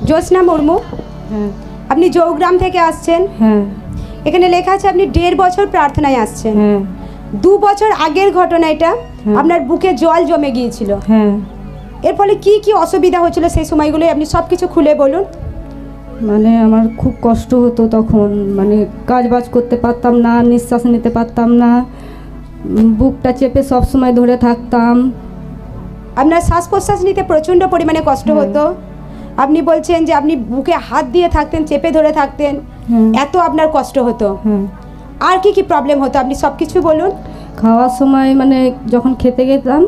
জ্যোৎস্না মুর্মু, হ্যাঁ আপনি জৌগ্রাম থেকে আসছেন। হ্যাঁ এখানে লেখা আছে আপনি 1.5 বছর প্রার্থনায় আসছেন। হ্যাঁ 2 বছর আগের ঘটনা এটা, আপনার বুকে জল জমে গিয়েছিল। হ্যাঁ। এর ফলে কি কি অসুবিধা হচ্ছিল সেই সময়গুলো আপনি সব কিছু খুলে বলুন। মানে আমার খুব কষ্ট হতো তখন, মানে কাজ বাজ করতে পারতাম না, নিঃশ্বাস নিতে পারতাম না, বুকটা চেপে সব সময় ধরে থাকতাম। আপনার শ্বাস প্রশ্বাস নিতে প্রচণ্ড পরিমাণে কষ্ট হতো। আপনি বলছেন যে আপনি বুকে হাত দিয়ে থাকতেন, চেপে ধরে থাকতেন, এত আপনার কষ্ট হতো। আর কি কি প্রবলেম হতো আপনি সব কিছু বলুন। খাওয়ার সময় মানে যখন খেতে যেতাম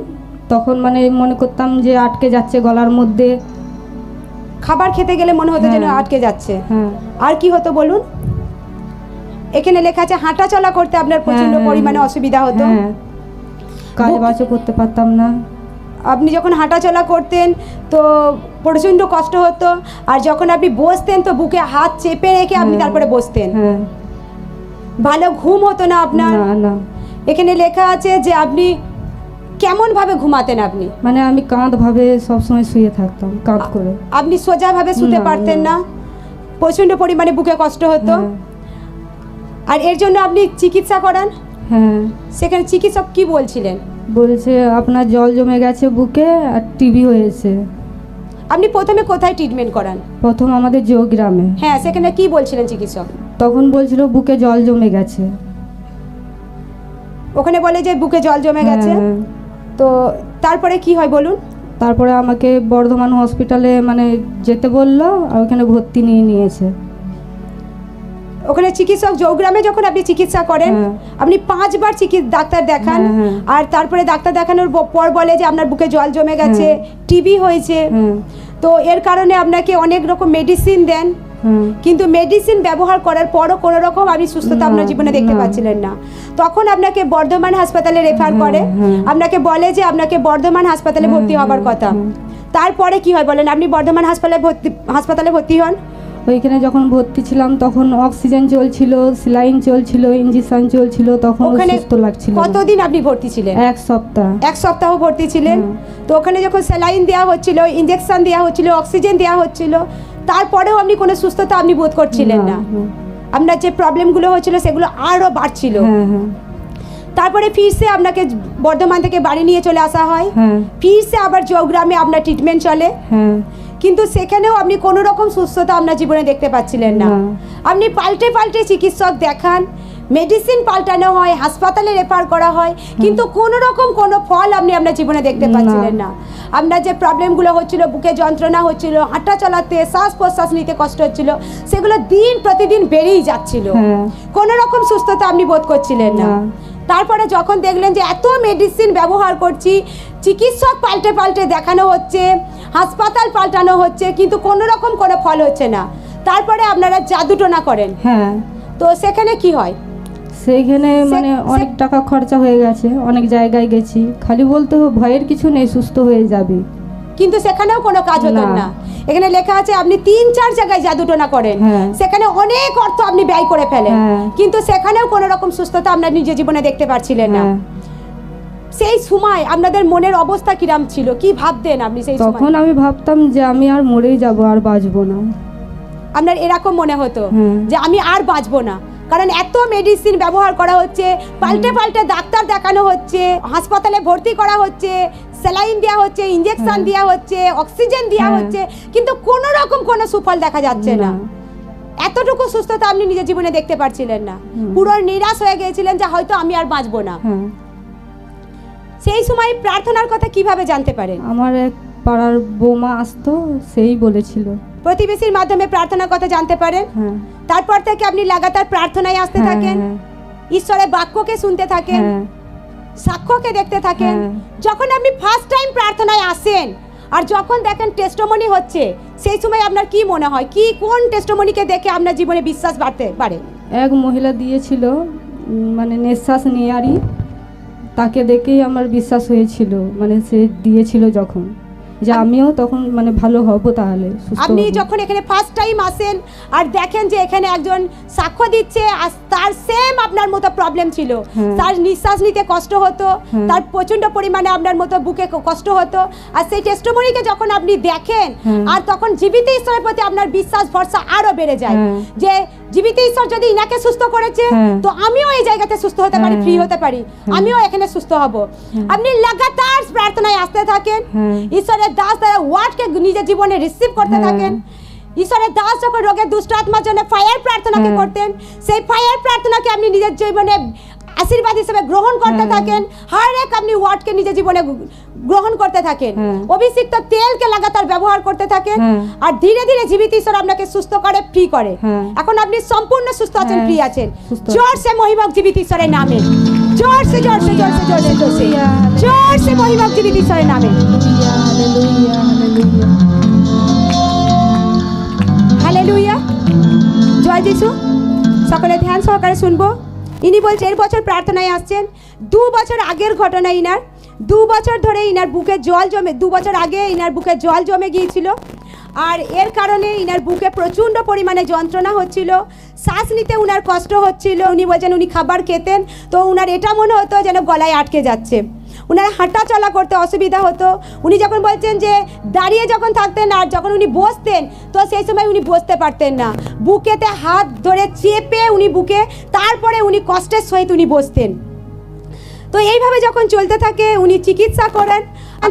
তখন মানে মনে করতাম যে আটকে যাচ্ছে গলার মধ্যে। খাবার খেতে গেলে মনে হতো যেন আটকে যাচ্ছে। হ্যাঁ। আর কি হতো বলুন। এখানে লেখা আছে হাঁটা চলা করতে আপনার প্রচণ্ড পরিমাণে অসুবিধা হতো। কাজ বাজও করতে পারতাম না। আপনি যখন হাঁটা চলা করতেন তো প্রচণ্ড কষ্ট হতো, আর যখন আপনি বসতেন তো বুকে হাত চেপে রেখে আপনি তারপরে বসতেন। ভালো ঘুম হতো না আপনার। না। এখানে লেখা আছে যে আপনি কেমনভাবে ঘুমাতেন আপনি, মানে আমি কাঁধভাবে সবসময় শুয়ে থাকতাম, কাঁধ করে। আপনি সোজাভাবে শুতে পারতেন না, প্রচণ্ড পরিমাণে বুকে কষ্ট হতো। আর এর জন্য আপনি চিকিৎসা করান। হ্যাঁ। সেখানে চিকিৎসক কি বলছিলেন? বলছে আপনার জল জমে গেছে বুকে আর টিবি হয়েছে। আপনি প্রথমে কোথায় ট্রিটমেন্ট করান? প্রথম আমাদের জৌগ্রামে। হ্যাঁ, সেখানে কি বলছিলেন চিকিৎসক? তখন বলছিল বুকে জল জমে গেছে। ওখানে বলে যে বুকে জল জমে গেছে। তো তারপরে কি হয় বলুন। তারপরে আমাকে বর্ধমান হসপিটালে মানে যেতে বললো, আর ওখানে ভর্তি নিয়েছে। ওখানে চিকিৎসক জৌগ্রামে যখন আপনি চিকিৎসা করেন আপনি 5 বার ডাক্তার দেখান। আর তারপরে ডাক্তার দেখানোর পর বলে যে আপনার বুকে জল জমে গেছে, টিবি হয়েছে। তো এর কারণে আপনাকে অনেক রকম মেডিসিন দেন, কিন্তু মেডিসিন ব্যবহার করার পরও কোনো রকম আপনি সুস্থতা আপনার জীবনে দেখতে পাচ্ছিলেন না। তখন আপনাকে বর্ধমান হাসপাতালে রেফার করে, আপনাকে বলে যে আপনাকে বর্ধমান হাসপাতালে ভর্তি হবার কথা। তারপরে কি হয় বলেন? আপনি বর্ধমান হাসপাতালে ভর্তি হন। ওইখানে যখন ভর্তি ছিলাম তখন অক্সিজেন চলছিল, স্যালাইন চলছিল, ইনজেকশন চলছিল, তখন সুস্থ লাগছিল। কতদিন আপনি ভর্তি ছিলেন? 1 সপ্তাহ। 1 সপ্তাহ ভর্তি ছিলেন। তো ওখানে যখন স্যালাইন দেওয়া হচ্ছিল, ইনজেকশন দেওয়া হচ্ছিল, অক্সিজেন দেওয়া হচ্ছিল, তারপরেও আপনি কোনো সুস্থতা আপনি বোধ করছিলেন না। আপনার যে প্রবলেমগুলো হচ্ছিল সেগুলো আরও বাড়ছিল। তারপরে ফিরসে আপনাকে বর্ধমান থেকে বাড়ি নিয়ে চলে আসা হয়। ফিরসে আবার জৌগ্রামে আপনার ট্রিটমেন্ট চলে। কিন্তু সেখানেও আপনি কোনো রকম সুস্থতা আপনার জীবনে দেখতে পাচ্ছিলেন না। আপনি পাল্টে পাল্টে চিকিৎসক দেখান, মেডিসিন পাল্টানো হয়, হাসপাতালে রেফার করা হয়, কিন্তু কোনো রকম কোনো ফল আপনি আপনার জীবনে দেখতে পাচ্ছিলেন না। আপনার যে প্রবলেমগুলো হচ্ছিল, বুকে যন্ত্রণা হচ্ছিল, হাঁটা চলাতে, শ্বাস প্রশ্বাস নিতে কষ্ট হচ্ছিল, সেগুলো দিন প্রতিদিন বেড়েই যাচ্ছিল। কোনো রকম সুস্থতা আপনি বোধ করছিলেন না। তারপরে যখন দেখলেন যে এত মেডিসিন ব্যবহার করছি, চিকিৎসক পাল্টে পাল্টে দেখানো হচ্ছে, হাসপাতাল পাল্টানো হচ্ছে, কিন্তু কোনো রকম কোনো ফল হচ্ছে না, তারপরে আপনারা জাদুটোনা করেন। তো সেখানে কি হয়? সেইখানে মানে অনেক টাকা খরচা হয়ে গেছে, অনেক জায়গায় গেছি, খালি বলতে ভয়ের কিছু নেই, সুস্থ হয়ে যাবে, কিন্তু সেখানেও কোনো কাজ হতো না। এখানে লেখা আছে আপনি 3-4 জায়গায় জাদুটোনা করেন, সেখানে অনেক অর্থ আপনি ব্যয় করে ফেলেন, কিন্তু সেখানেও কোনো রকম সুস্থতা আপনার নিজের জীবনে দেখতে পাচ্ছিলেন না। সেই সময় আপনাদের মনের অবস্থা কিরাম ছিল? কি ভাবতেন আপনি সেই সময়? তখন আমি ভাবতাম যে আমি আর মরেই যাব, আর বাঁচবো না। আপনার এরকম মনে হতো যে আমি আর বাঁচবো না, কারণ এত মেডিসিন ব্যবহার করা হচ্ছে, পাল্টে পাল্টে ডাক্তার দেখানো হচ্ছে, হাসপাতালে ভর্তি করা হচ্ছে, স্যালাইন দেওয়া হচ্ছে, ইনজেকশন দেওয়া হচ্ছে, অক্সিজেন দেওয়া হচ্ছে, কিন্তু কোনো রকম কোনো সুফল দেখা যাচ্ছে না। এতটুকু সুস্থতা আপনি নিজের জীবনে দেখতে পাচ্ছিলেন না, পুরো নিরাশ হয়ে গিয়েছিলেন যে হয়তো আমি আর বাঁচবো না। সেই সময় প্রার্থনার কথা কিভাবে জানতে পারেন? আমার এক পাড়ার বৌমা আসতো, সেই বলেছিল। প্রতিবেশীর মাধ্যমে প্রার্থনার কথা জানতে পারেন। তারপর থেকে আপনি লাগাতার প্রার্থনায় আসতে থাকেন, ঈশ্বরের বাক্যকে শুনতে থাকেন, সাক্ষ্যকে দেখতে থাকেন। যখন আপনি ফার্স্ট টাইম প্রার্থনায় আসেন আর যখন দেখেন টেস্টিমনি হচ্ছে, সেই সময় আপনার কি মনে হয়? কি কোন টেস্টিমনিকে দেখে আপনার জীবনে বিশ্বাস বাড়তে পারে? এক মহিলা দিয়েছিল, মানে নিঃশ্বাস নেয়ারই, তাকে দেখেই আমার বিশ্বাস হয়েছিল, মানে সে দিয়েছিল যখন। যে আমিও তখন মানে ভালো হব, তাহলে সুস্থ আপনি হব। যখন এখানে ফার্স্ট টাইম আসেন আর দেখেন যে এখানে একজন সাক্ষ্য দিচ্ছে আর তার সেম আপনার মতো প্রবলেম ছিল, হ্যাঁ। তার নিঃশ্বাস নিতে কষ্ট হতো, হ্যাঁ। তার প্রচন্ড পরিমাণে আপনার মতো বুকে কষ্ট হতো, আর সেই টেস্টিমনিকে যখন আপনি দেখেন হ্যাঁ। আর তখন জীবিত ঈশ্বরের প্রতি আপনার বিশ্বাস ভরসা আরো বেড়ে যায় হ্যাঁ। যে জীবিত ঈশ্বর যদি ইনাকে সুস্থ করেছে হ্যাঁ। তো আমিও এই জায়গাতে সুস্থ হতে পারি, হ্যাঁ। ফ্রি হতে পারি, আমিও এখানে সুস্থ হব। আপনি লাগাতার প্রার্থনায় আসতে থাকেন, হ্যাঁ। ঈশ্বরের দাস তারা ওয়ার্ডকে নিজের জীবনে রিসিভ করতে হ্যাঁ। থাকেন। ঈশ্বরের দাস যখন রোগের দুষ্ট আত্মার জন্য ফায়ার প্রার্থনাকে হ্যাঁ। করতেন, সেই ফায়ার প্রার্থনাকে আপনি নিজের জীবনে আশীর্বাদ হিসেবে গ্রহণ করতে হ্যাঁ। থাকেন। হর এক আপনি ওয়ার্ডকে নিজের জীবনে গ্রহণ করতে থাকেন, হ্যাঁ। অভিষিক্ত তেলকে লাগাতার ব্যবহার করতে থাকেন, হ্যাঁ। আর ধীরে ধীরে জীবিত ঈশ্বর আপনাকে সুস্থ করে, ফ্রি করে। হ্যাঁ। এখন আপনি সম্পূর্ণ সুস্থ আছেন, হ্যাঁ। ফ্রি আছেন। সুস্থ। জোর সে মহিমক জীবিত ঈশ্বরের নামে, জোর সে জোর সে জোর সে জোর সে জোর সে জোর সে মহিমক জীবিত ঈশ্বরের নামে। Hallelujah, hallelujah, hallelujah. হালেলুয়া, জয় যিশু। সকলে ধ্যান সহকারে শুনবো। ইনি বলছে এর বছর প্রার্থনায় আসছেন, 2 বছর আগের ঘটনা ইনার। 2 বছর ধরে ইনার বুকে জল জমে, 2 বছর আগে ইনার বুকে জল জমে গিয়েছিল, আর এর কারণে ইনার বুকে প্রচণ্ড পরিমাণে যন্ত্রণা হচ্ছিল, শ্বাস নিতে উনার কষ্ট হচ্ছিল। উনি বলছেন উনি খাবার খেতেন তো উনার এটা মনে হতো যেন গলায় আটকে যাচ্ছে, উনার হাঁটা চলা করতে অসুবিধা হতো। উনি যখন বলছেন যে দাঁড়িয়ে যখন থাকতেন আর যখন উনি বসতেন তো সেই সময় উনি বসতে পারতেন না, বুকেতে হাত ধরে চেপে উনি বুকে, তারপরে উনি কষ্টের সহিত উনি বসতেন। তো এইভাবে যখন চলতে থাকে উনি চিকিৎসা করেন,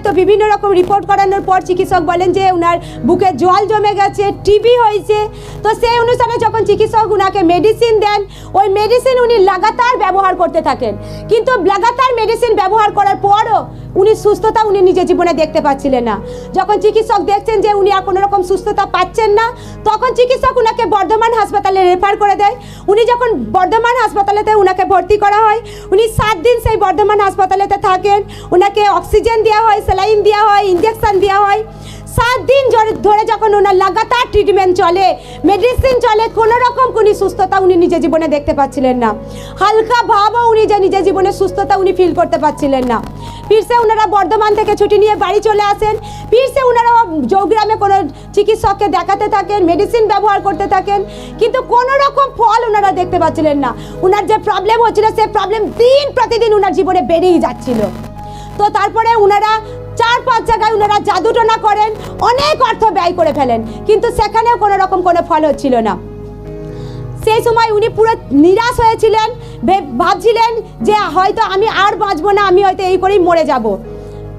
তো বিভিন্ন রকম রিপোর্ট করানোর পর চিকিৎসক বলেন যে উনার বুকে জল জমে গেছে, টিবি হয়েছে। তো সেই অনুসারে যখন চিকিৎসক উনাকে মেডিসিন দেন, ওই মেডিসিন উনি লাগাতার ব্যবহার করতে থাকেন, কিন্তু লাগাতার মেডিসিন ব্যবহার করার পরও উনি সুস্থতা উনি নিজের জীবনে দেখতে পাচ্ছিলেন না। যখন চিকিৎসক দেখছেন যে উনি আর কোনো রকম সুস্থতা পাচ্ছেন না, তখন চিকিৎসক উনাকে বর্ধমান হাসপাতালে রেফার করে দেয়। উনি যখন বর্ধমান হাসপাতালেতে উনাকে ভর্তি করা হয়, উনি 7 দিন সেই বর্ধমান হাসপাতালেতে থাকেন। উনাকে অক্সিজেন দেওয়া হয়, স্যালাইন দেওয়া হয়, ইঞ্জেকশন দেওয়া হয়। 7 দিন ধরে যখন ওনার লাগাতার ট্রিটমেন্ট চলে, মেডিসিন চলে, কোনো রকম কোনো সুস্থতা উনি নিজের জীবনে দেখতে পাচ্ছিলেন না। হালকা ভাবও উনি যে নিজের জীবনে সুস্থতা উনি ফিল করতে পারছিলেন না। ফিরসে ওনারা বর্ধমান থেকে ছুটি নিয়ে বাড়ি চলে আসেন। ফিরসে ওনারা জৌগ্রামে কোনো চিকিৎসককে দেখাতে থাকেন, মেডিসিন ব্যবহার করতে থাকেন, কিন্তু কোনো রকম ফল ওনারা দেখতে পাচ্ছিলেন না। ওনার যে প্রবলেম হচ্ছিল সে প্রবলেম দিন প্রতিদিন ওনার জীবনে বেড়েই যাচ্ছিল। তো তারপরে ওনারা 4-5 জায়গায় ওনারা জাদুটোনা করেন, অনেক অর্থ ব্যয় করে ফেলেন, কিন্তু সেখানেও কোনো রকম কোনো ফল হচ্ছিল না। সেই সময় উনি পুরো নিরাশ হয়েছিলেন, ভাবছিলেন যে হয়তো আমি আর বাঁচবো না, আমি হয়তো এই করেই মরে যাব।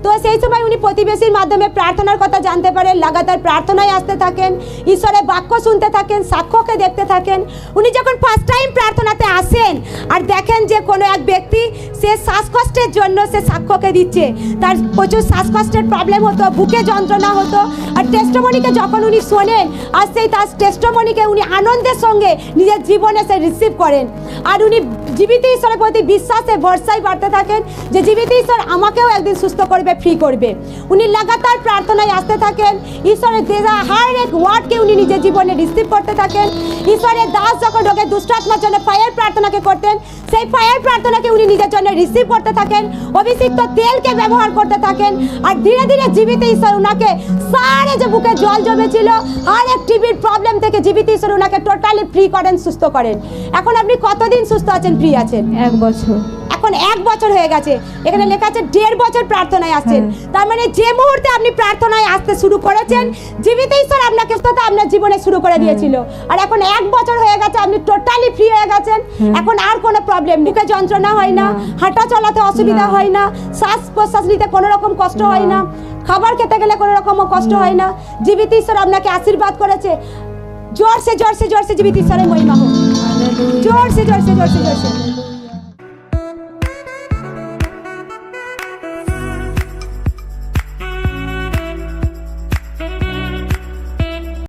তো সেই সময় উনি প্রতিবেশীর মাধ্যমে প্রার্থনার কথা জানতে পারেন, লাগাতার প্রার্থনায় আসতে থাকেন, ঈশ্বরের বাক্য শুনতে থাকেন, সাক্ষ্যকে দেখতে থাকেন। উনি যখন ফার্স্ট টাইম প্রার্থনাতে আসেন আর দেখেন যে কোনো এক ব্যক্তি সে শ্বাসকষ্টের জন্য সে সাক্ষ্যকে দিচ্ছে, তার প্রচুর শ্বাসকষ্টের প্রবলেম হতো, বুকে যন্ত্রণা হতো, আর টেস্টিমনিকে যখন উনি শোনেন আর সেই তার টেস্টিমনিকে উনি আনন্দের সঙ্গে নিজের জীবনে সে রিসিভ করেন, আর উনি জীবিত ঈশ্বরের প্রতি বিশ্বাসে ভরসায় বাড়তে থাকেন যে জীবিত ঈশ্বর আমাকেও একদিন সুস্থ করবে, ফ্রি করবে। উনি লাগাতার প্রার্থনায় আসতে থাকেন, ঈশ্বরের দেওয়া হার এক ওয়ার্ডকে উনি নিজের জীবনে রিসিভ করতে থাকেন। ঈশ্বরের দাস যখন রোগের দুষ্ট আত্মার জন্য ফায়ার প্রার্থনাকে করতেন, সেই ফায়ার প্রার্থনাকে উনি নিজের জন্য রিসিভ করতে থাকেন, অভিষিক্ত তেলকে ব্যবহার করতে থাকেন, আর ধীরে ধীরে জীবিত ঈশ্বর উনাকে সারে যে বুকে জল জমেছিল আর এক টিবির প্রবলেম থেকে জীবিত ঈশ্বর উনাকে টোটালি ফ্রি করেন, সুস্থ করেন। এখন আপনি কতদিন সুস্থ আছেন, ফ্রি আছেন? 1 বছর। এখন 1 বছর হয়ে গেছে। এখানে লেখা আছে 1.5 বছর প্রার্থনায় আসছেন। তার মানে যে মুহূর্তে আপনি প্রার্থনায় আসতে শুরু করেছেন, জীবিত ঈশ্বর আপনাকে সুস্থতা আপনার জীবনে শুরু করে দিয়েছিল, আর এখন 1 বছর হয়ে গেছে, আপনি টোটালি ফ্রি হয়ে গেছেন। এখন আর কোনো প্রবলেম নেই, মুখে যন্ত্রণা হয় না, হাঁটা চলাতে অসুবিধা হয় না, শ্বাস প্রশ্বাস নিতে কোনো রকম কষ্ট হয় না, খাবার খেতে গেলে কোনো রকম কষ্ট হয় না। জীবিত ঈশ্বর আপনাকে আশীর্বাদ করেছে। জোর সে জোর সে জোর সে জীবিত ঈশ্বরের মহিমা হোক। জোর সে জোর সে জোর সে জোর সে